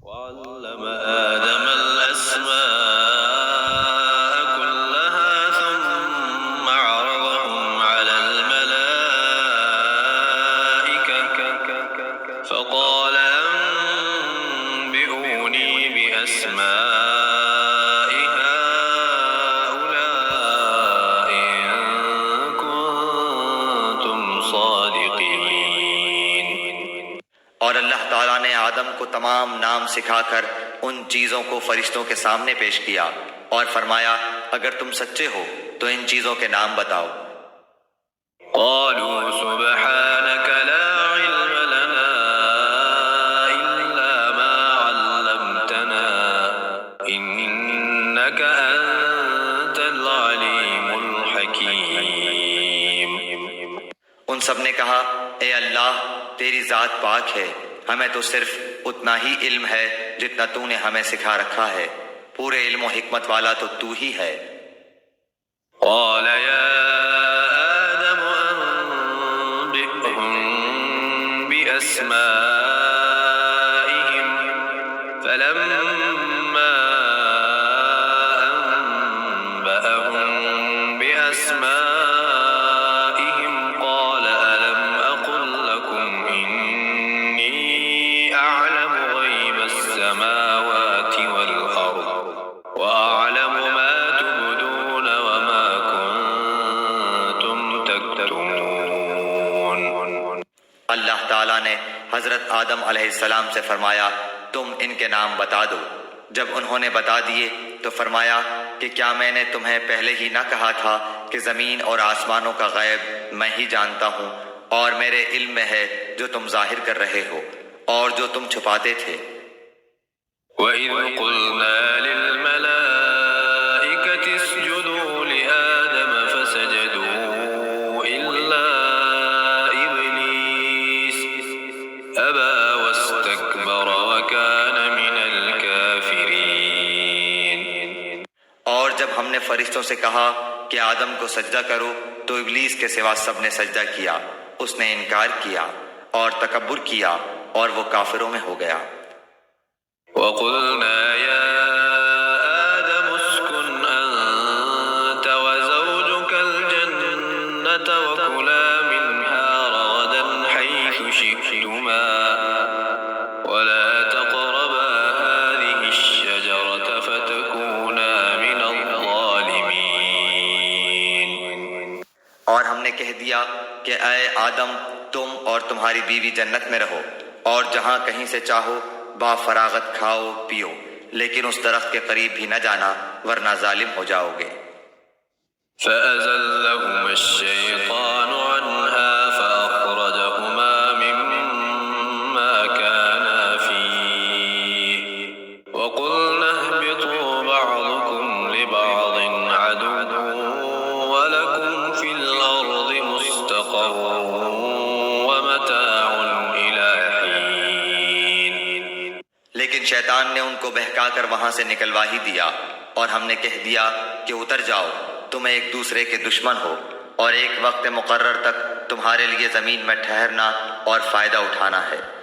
وعلم آدم الأسماء كلها ثم عرضهم على الملائكة فقال أنبئوني بأسماء هؤلاء إن كنتم صادقين۔ اور اللہ تعالیٰ نے آدم کو تمام نام سکھا کر ان چیزوں کو فرشتوں کے سامنے پیش کیا اور فرمایا اگر تم سچے ہو تو ان چیزوں کے نام بتاؤ۔ قالوا سبحانك لا علم لنا إلا ما علمتنا إنك أنت العليم الحكيم۔ ان سب نے کہا اے اللہ تیری ذات پاک ہے، ہمیں تو صرف اتنا ہی علم ہے جتنا تو نے ہمیں سکھا رکھا ہے، پورے علم و حکمت والا تو تو ہی ہے۔ قال يا آدم أنبئهم بأسمائهم فلما أنبأهم بأسمائهم قال ألم أقل لكم إني أعلم غيب السماوات والأرض وأعلم ما تبدون وما كنتم تكتمون۔ اللہ تعالیٰ نے حضرت آدم علیہ السلام سے فرمایا تم ان کے نام بتا دو۔ جب انہوں نے بتا دیے تو فرمایا کہ کیا میں نے تمہیں پہلے ہی نہ کہا تھا کہ زمین اور آسمانوں کا غیب میں ہی جانتا ہوں، اور میرے علم میں ہے جو تم ظاہر کر رہے ہو اور جو تم چھپاتے تھے۔ وَإِذْ قُلْنَا لِلْمَلَائِكَةِ اسْجُدُوا لِآدَمَ فَسَجَدُوا إِلَّا إِبْلِيسَ أَبَى وَاسْتَكْبَرَ وَكَانَ مِنَ الْكَافِرِينَ۔ اور جب ہم نے فرشتوں سے کہا کہ آدم کو سجدہ کرو تو ابلیس کے سوا سب نے سجدہ کیا، اس نے انکار کیا اور تکبر کیا اور وہ کافروں میں ہو گیا۔ وَقُلْنَا يَا آدَمُ اسْكُنْ أَنْتَ وَزَوْجُكَ الْجَنَّةَ وَكُلَا مِنْهَا رَغَدًا حَيْثُ شِئْتُمَا وَلَا تَقْرَبَا هَٰذِهِ الشَّجَرَةَ فَتَكُونَا مِنَ الظَّالِمِينَ۔ اور ہم نے کہہ دیا کہ اے آدم تم اور تمہاری بیوی جنت میں رہو اور جہاں کہیں سے چاہو با فراغت کھاؤ پیو، لیکن اس درخت کے قریب بھی نہ جانا ورنہ ظالم ہو جاؤ گے۔ فَأَزَلَّهُمَا الشَّيْطَانُ عَنْهَا فَأَخْرَجَهُمَا مِمَّا كَانَا فِيهِ وَقُلْنَا اهْبِطُوا بَعْضُكُمْ لِبَعْضٍ عَدُوٌّ وَلَكُمْ فِي الْأَرْضِ مُسْتَقَرٌّ وَمَتَاعٌ إِلَىٰ حِينٍ۔ لیکن شیطان نے ان کو بہکا کر وہاں سے نکلوا ہی دیا اور ہم نے کہہ دیا کہ اتر جاؤ، تم ایک دوسرے کے دشمن ہو، اور ایک وقت مقرر تک تمہارے لیے زمین میں ٹھہرنا اور فائدہ اٹھانا ہے۔